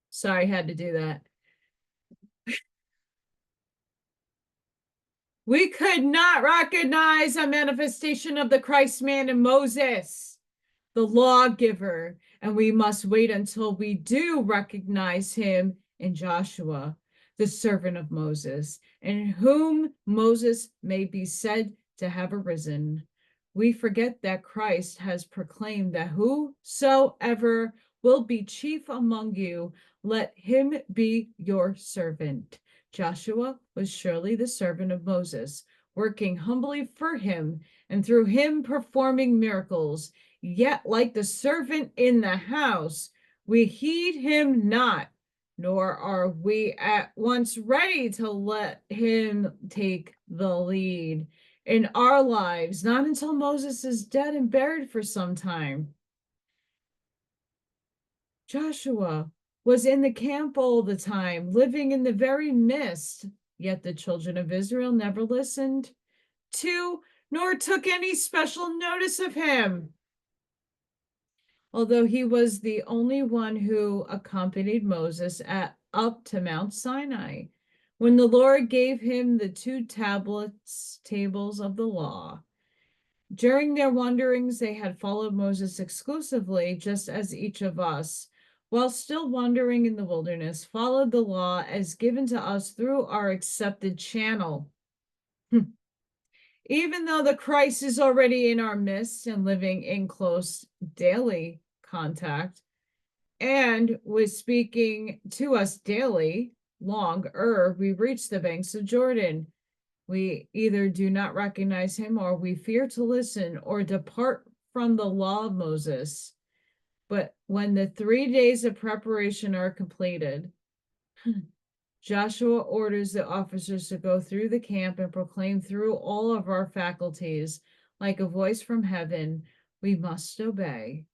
Sorry, I had to do that. We could not recognize a manifestation of the Christ man in Moses, the lawgiver, and we must wait until we do recognize him in Joshua, the servant of Moses, in whom Moses may be said to have arisen. We forget that Christ has proclaimed that whosoever will be chief among you, let him be your servant. Joshua was surely the servant of Moses, working humbly for him and through him performing miracles. Yet, like the servant in the house, we heed him not, nor are we at once ready to let him take the lead in our lives, not until Moses is dead and buried for some time. Joshua was in the camp all the time, living in the very midst, yet the children of Israel never listened to nor took any special notice of him. Although he was the only one who accompanied Moses up to Mount Sinai, when the Lord gave him the 2 tables of the law. During their wanderings, they had followed Moses exclusively, just as each of us, while still wandering in the wilderness, followed the law as given to us through our accepted channel. Even though the Christ is already in our midst and living in close daily contact and was speaking to us daily, long ere we reach the banks of Jordan, we either do not recognize him or we fear to listen or depart from the law of Moses. But when the 3 days of preparation are completed, Joshua orders the officers to go through the camp and proclaim through all of our faculties, like a voice from heaven, we must obey.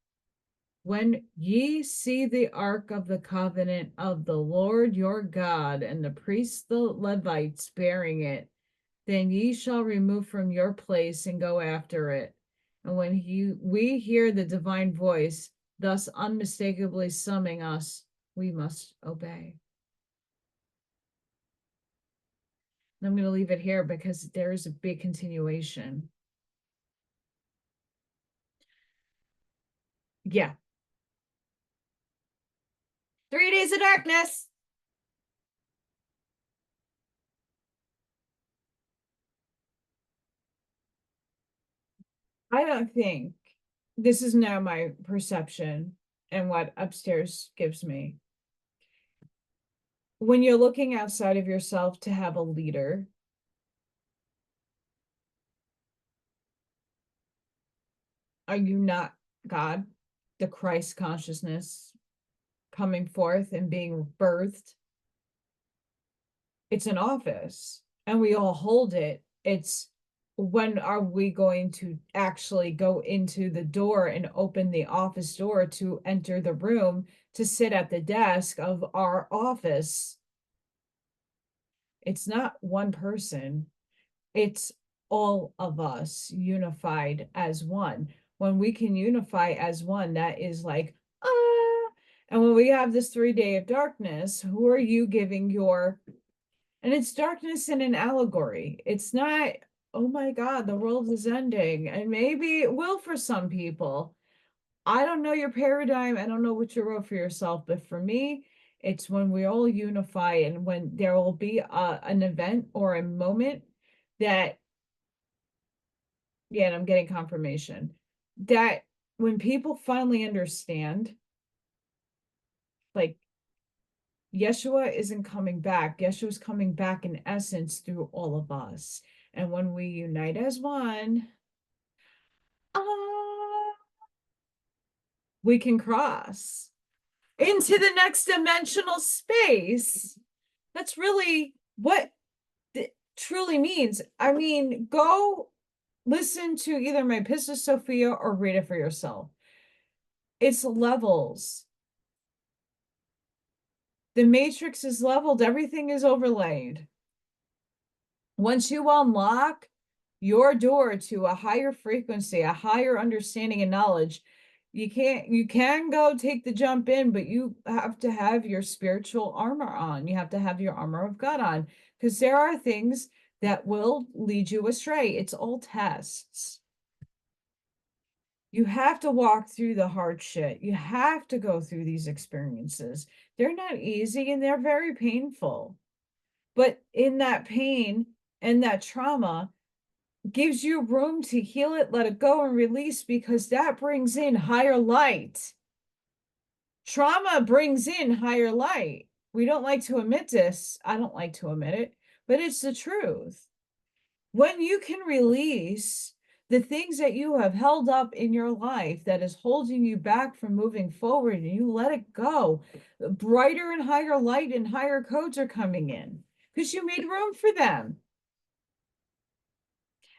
When ye see the ark of the covenant of the Lord your God and the priests, the Levites, bearing it, then ye shall remove from your place and go after it. And when we hear the divine voice, thus unmistakably summoning us, we must obey. And I'm going to leave it here because there is a big continuation. Yeah. 3 days of darkness. I don't think this is now my perception and what upstairs gives me. When you're looking outside of yourself to have a leader, are you not God, the Christ consciousness coming forth and being birthed? It's an office and we all hold it. It's when are we going to actually go into the door and open the office door to enter the room to sit at the desk of our office? It's not one person, it's all of us unified as one. When we can unify as one, that is like, ah. And when we have this 3 day of darkness, who are you giving your, and it's darkness in an allegory. It's not, oh my God, the world is ending. And maybe it will for some people. I don't know your paradigm. I don't know what you wrote for yourself, but for me, it's when we all unify and when there will be an event or a moment that, yeah, and I'm getting confirmation that when people finally understand, like, Yeshua isn't coming back. Yeshua's coming back in essence through all of us. And when we unite as one, ah, we can cross into the next dimensional space. That's really what it truly means. I mean, go listen to either my Pistis Sophia or read it for yourself. It's levels. The matrix is leveled, everything is overlaid. Once you unlock your door to a higher frequency, a higher understanding and knowledge, you can go take the jump in, but you have to have your spiritual armor on. You have to have your armor of God on, because there are things that will lead you astray. It's all tests. You have to walk through the hard shit. You have to go through these experiences. They're not easy and they're very painful. But in that pain and that trauma gives you room to heal it, let it go, and release, because that brings in higher light. Trauma brings in higher light. We don't like to admit this. I don't like to admit it, but it's the truth. When you can release the things that you have held up in your life that is holding you back from moving forward, and you let it go, brighter and higher light and higher codes are coming in because you made room for them.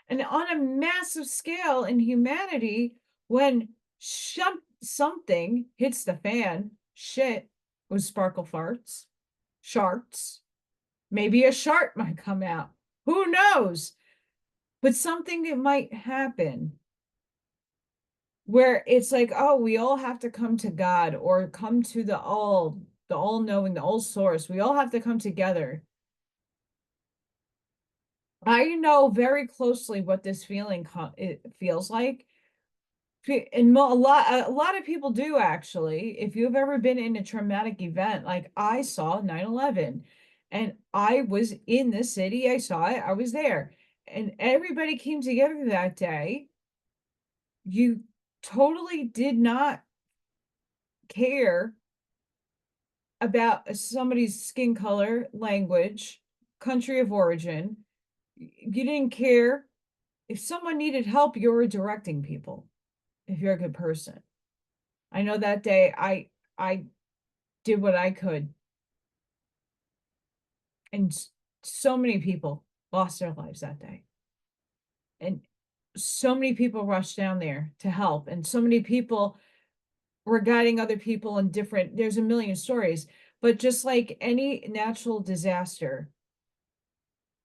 And on a massive scale in humanity, when something hits the fan, shit with sparkle farts, sharks, maybe a shark might come out. Who knows? But something that might happen where it's like, oh, we all have to come to God or come to the all knowing, the all source. We all have to come together. I know very closely what this feeling it feels like. And a lot of people do, actually. If you've ever been in a traumatic event, like I saw 9/11, and I was in the city, I saw it, I was there, and everybody came together that day. You totally did not care about somebody's skin color, language, country of origin. You didn't care if someone needed help. You were directing people if you're a good person. I know that day I did what I could, and so many people lost their lives that day. And so many people rushed down there to help, and so many people were guiding other people in different, there's a million stories, but just like any natural disaster,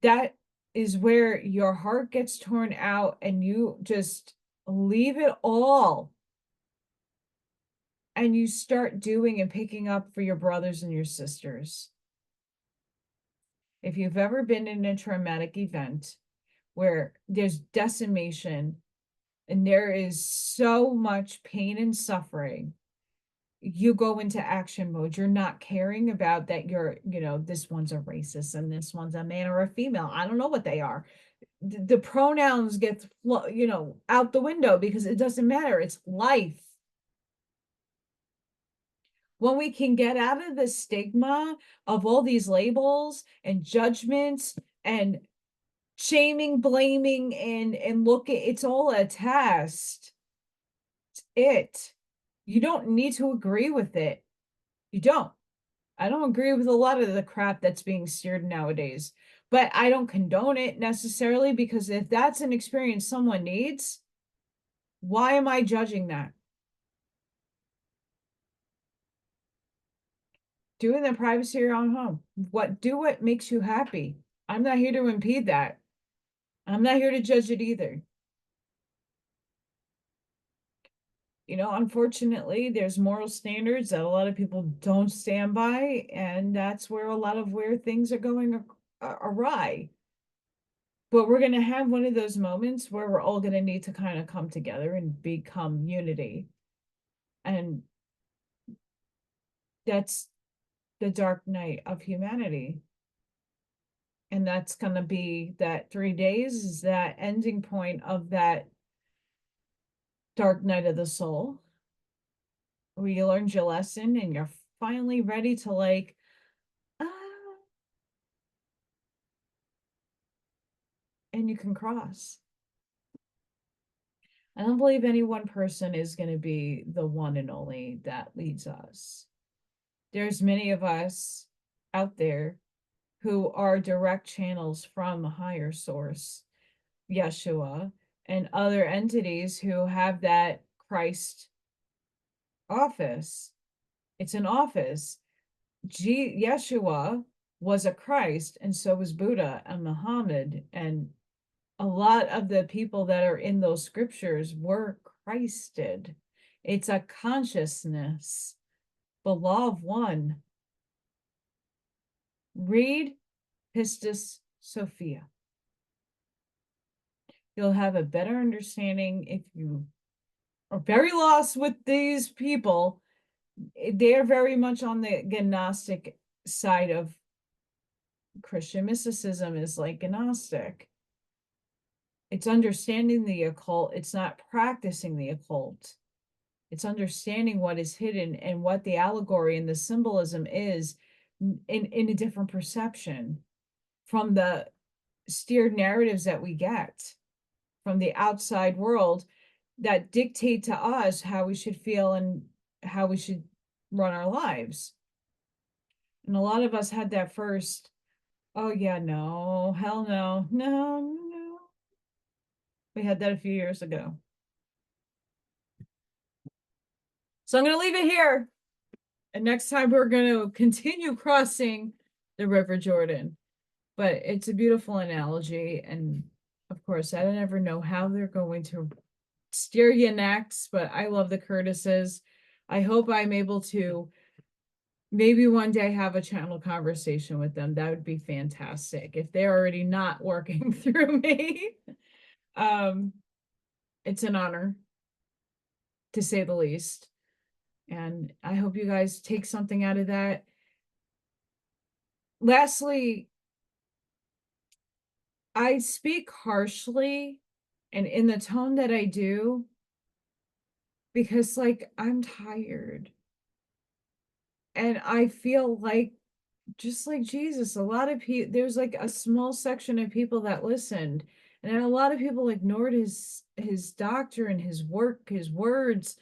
that is where your heart gets torn out and you just leave it all and you start doing and picking up for your brothers and your sisters. If you've ever been in a traumatic event where there's decimation and there is so much pain and suffering, you go into action mode. You're not caring about that you're, this one's a racist and this one's a man or a female. I don't know what they are. The pronouns get, out the window because it doesn't matter. It's life. When we can get out of the stigma of all these labels and judgments and shaming, blaming, and look, it's all a test. It's you don't need to agree with it. You don't. I don't agree with a lot of the crap that's being steered nowadays, but I don't condone it necessarily, because if that's an experience someone needs, why am I judging that? Do it in the privacy of your own home. Do what makes you happy. I'm not here to impede that. I'm not here to judge it either. Unfortunately, there's moral standards that a lot of people don't stand by, and that's where a lot of weird things are going awry. But we're going to have one of those moments where we're all going to need to kind of come together and become unity. And that's the dark night of humanity. And that's going to be that 3 days is that ending point of that dark night of the soul, where you learned your lesson and you're finally ready to and you can cross. I don't believe any one person is going to be the one and only that leads us. There's many of us out there who are direct channels from a higher source, Yeshua, and other entities who have that Christ office. It's an office. Yeshua was a Christ, and so was Buddha and Muhammad, and a lot of the people that are in those scriptures were Christed. It's a consciousness, the law of one. Read Pistis Sophia. You'll have a better understanding if you are very lost with these people. They're very much on the Gnostic side of Christian mysticism, is like Gnostic. It's understanding the occult. It's not practicing the occult. It's understanding what is hidden and what the allegory and the symbolism is in a different perception from the steered narratives that we get from the outside world that dictate to us how we should feel and how we should run our lives. And a lot of us had that first, oh yeah, no, hell no, no. We had that a few years ago. So I'm going to leave it here. And next time we're going to continue crossing the River Jordan. But it's a beautiful analogy. And of course, I don't ever know how they're going to steer you next, but I love the Curtises. I hope I'm able to maybe one day have a channel conversation with them. That would be fantastic if they're already not working through me. It's an honor, to say the least. And I hope you guys take something out of that. Lastly, I speak harshly and in the tone that I do because, I'm tired. And I feel like, just like Jesus, a lot of people, there's a small section of people that listened, and a lot of people ignored his doctrine, his work, his words.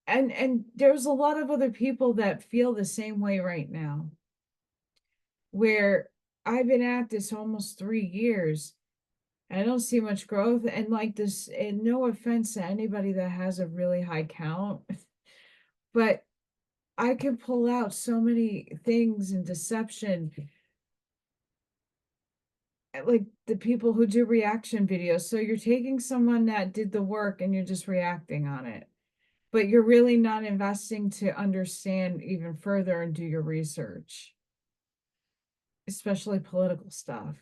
And there's a lot of other people that feel the same way right now, where I've been at this almost 3 years. I don't see much growth, and this, and no offense to anybody that has a really high count, but I can pull out so many things in deception, like the people who do reaction videos. So you're taking someone that did the work and you're just reacting on it, but you're really not investing to understand even further and do your research, especially political stuff.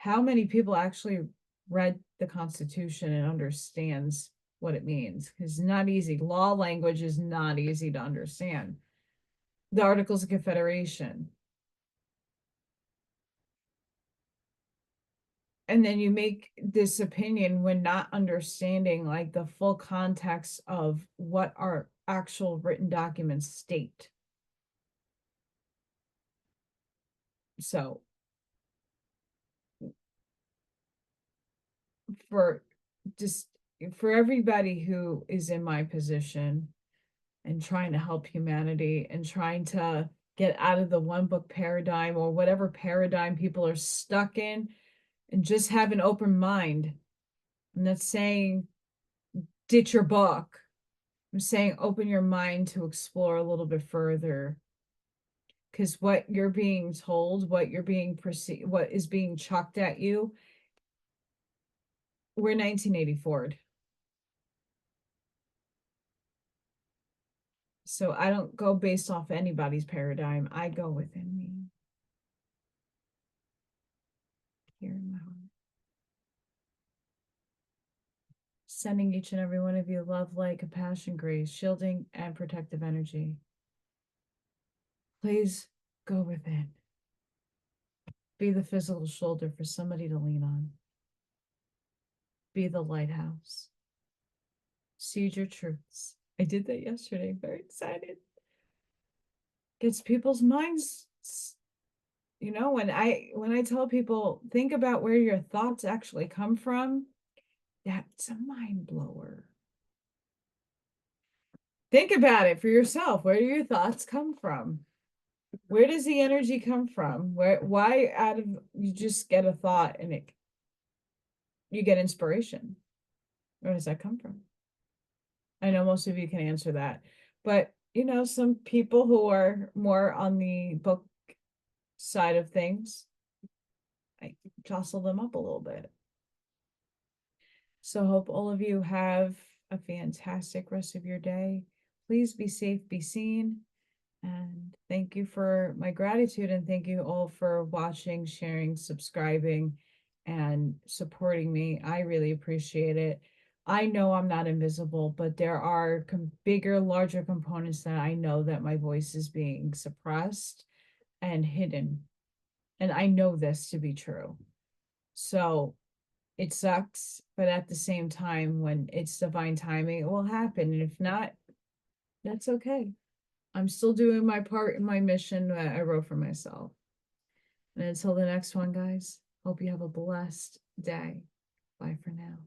How many people actually read the Constitution and understands what it means, because it's not easy. Law language is not easy to understand. The Articles of Confederation. And then you make this opinion when not understanding like the full context of what our actual written documents state. So for just for everybody who is in my position and trying to help humanity and trying to get out of the one book paradigm or whatever paradigm people are stuck in, and just have an open mind. I'm not saying ditch your book. I'm saying open your mind to explore a little bit further. Because what you're being told, what you're being perceived, what is being chucked at you, we're 1984. So I don't go based off anybody's paradigm. I go within me. Here in my heart. Sending each and every one of you love, light, compassion, grace, shielding, and protective energy. Please go within. Be the physical shoulder for somebody to lean on. Be the lighthouse. Seed your truths. I did that yesterday. Very excited. Gets people's minds. You know, when I tell people, think about where your thoughts actually come from, that's a mind blower. Think about it for yourself. Where do your thoughts come from? Where does the energy come from? Why out of you just get a thought and you get inspiration? Where does that come from? I know most of you can answer that, but you know, some people who are more on the book side of things, I jostle them up a little bit. So hope all of you have a fantastic rest of your day. Please be safe, be seen. And thank you for my gratitude, and thank you all for watching, sharing, subscribing, and supporting me. I really appreciate it. I know I'm not invisible, but there are bigger, larger components that I know that my voice is being suppressed and hidden. And I know this to be true. So it sucks, but at the same time, when it's divine timing, it will happen. And if not, that's okay. I'm still doing my part in my mission that I wrote for myself. And until the next one, guys, hope you have a blessed day. Bye for now.